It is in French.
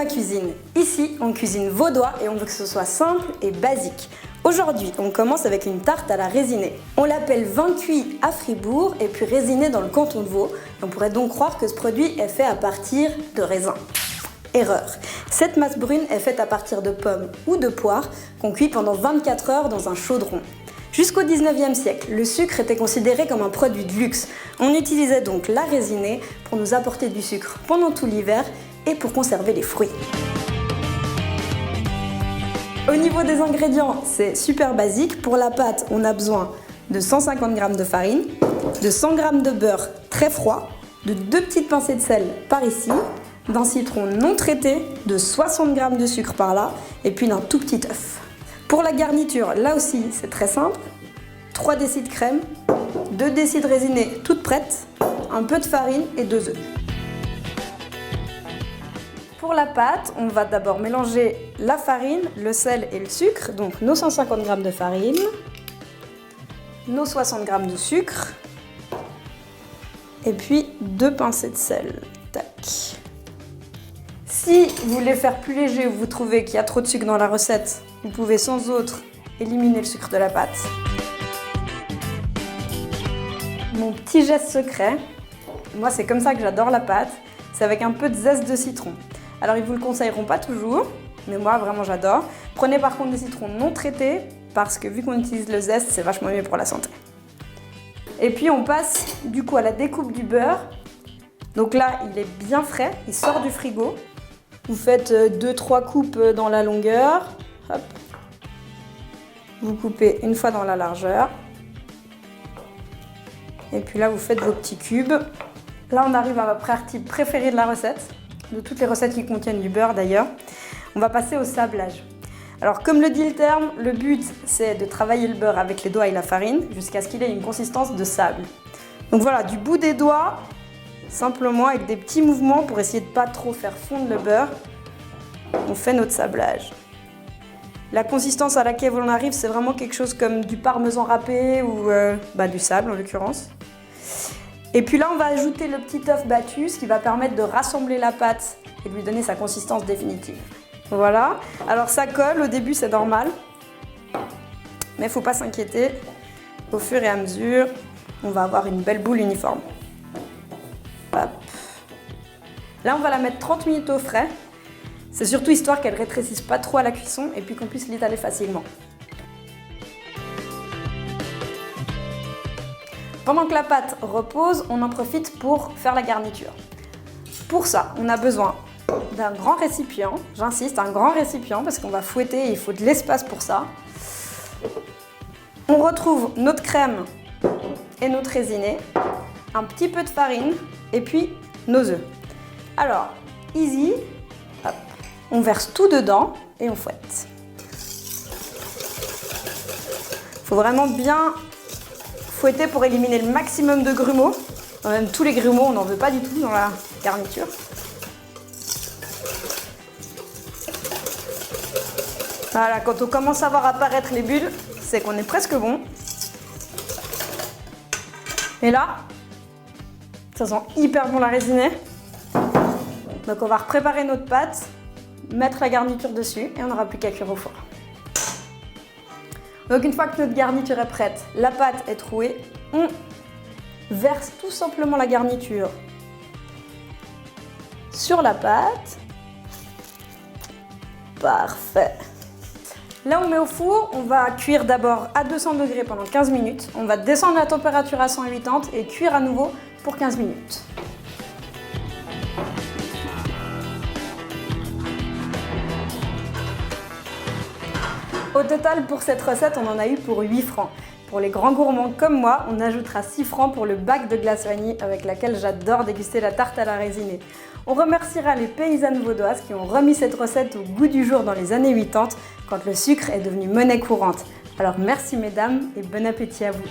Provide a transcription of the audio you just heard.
ma cuisine. Ici, on cuisine vaudois et on veut que ce soit simple et basique. Aujourd'hui, on commence avec une tarte à la résinée. On l'appelle vin cuit à Fribourg et puis résiné dans le canton de Vaud. On pourrait donc croire que ce produit est fait à partir de raisins. Erreur. Cette masse brune est faite à partir de pommes ou de poires qu'on cuit pendant 24 heures dans un chaudron. Jusqu'au 19e siècle, le sucre était considéré comme un produit de luxe. On utilisait donc la résinée pour nous apporter du sucre pendant tout l'hiver et pour conserver les fruits. Au niveau des ingrédients, c'est super basique. Pour la pâte, on a besoin de 150 g de farine, de 100 g de beurre très froid, de 2 petites pincées de sel par ici, d'un citron non traité, de 60 g de sucre par là, et puis d'un tout petit œuf. Pour la garniture, là aussi, c'est très simple. 3 décis de crème, 2 décis de résinée toutes prêtes, un peu de farine et 2 œufs. Pour la pâte, on va d'abord mélanger la farine, le sel et le sucre. Donc nos 150 g de farine, nos 60 g de sucre, et puis 2 pincées de sel. Tac. Si vous voulez faire plus léger ou vous trouvez qu'il y a trop de sucre dans la recette, vous pouvez sans autre éliminer le sucre de la pâte. Mon petit geste secret, moi c'est comme ça que j'adore la pâte, c'est avec un peu de zeste de citron. Alors ils vous le conseilleront pas toujours, mais moi vraiment j'adore. Prenez par contre des citrons non traités, parce que vu qu'on utilise le zeste, c'est vachement mieux pour la santé. Et puis on passe du coup à la découpe du beurre. Donc là il est bien frais, il sort du frigo. Vous faites 2-3 coupes dans la longueur. Hop. Vous coupez une fois dans la largeur. Et puis là, vous faites vos petits cubes. Là, on arrive à ma partie préférée de la recette, de toutes les recettes qui contiennent du beurre d'ailleurs. On va passer au sablage. Alors, comme le dit le terme, le but, c'est de travailler le beurre avec les doigts et la farine jusqu'à ce qu'il ait une consistance de sable. Donc voilà, du bout des doigts, simplement avec des petits mouvements pour essayer de ne pas trop faire fondre le beurre, on fait notre sablage. La consistance à laquelle on arrive, c'est vraiment quelque chose comme du parmesan râpé ou du sable en l'occurrence. Et puis là, on va ajouter le petit œuf battu, ce qui va permettre de rassembler la pâte et de lui donner sa consistance définitive. Voilà. Alors ça colle, au début c'est normal, mais il ne faut pas s'inquiéter. Au fur et à mesure, on va avoir une belle boule uniforme. Hop. Là, on va la mettre 30 minutes au frais. C'est surtout histoire qu'elle rétrécisse pas trop à la cuisson et puis qu'on puisse l'étaler facilement. Pendant que la pâte repose, on en profite pour faire la garniture. Pour ça, on a besoin d'un grand récipient, j'insiste, un grand récipient parce qu'on va fouetter et il faut de l'espace pour ça. On retrouve notre crème et notre résinée, un petit peu de farine et puis nos œufs. Alors, easy, hop, on verse tout dedans et on fouette. Il faut vraiment bien fouetter pour éliminer le maximum de grumeaux. Même tous les grumeaux, on n'en veut pas du tout dans la garniture. Voilà, quand on commence à voir apparaître les bulles, c'est qu'on est presque bon. Et là, ça sent hyper bon la résinée. Donc on va préparer notre pâte, mettre la garniture dessus et on n'aura plus qu'à cuire au four. Donc une fois que notre garniture est prête, la pâte est trouée, on verse tout simplement la garniture sur la pâte. Parfait. Là, on met au four, on va cuire d'abord à 200 degrés pendant 15 minutes. On va descendre la température à 180 et cuire à nouveau pour 15 minutes. Au total, pour cette recette, on en a eu pour 8 francs. Pour les grands gourmands comme moi, on ajoutera 6 francs pour le bac de glace vanille avec laquelle j'adore déguster la tarte à la résinée. On remerciera les paysannes vaudoises qui ont remis cette recette au goût du jour dans les années 80 quand le sucre est devenu monnaie courante. Alors merci mesdames et bon appétit à vous.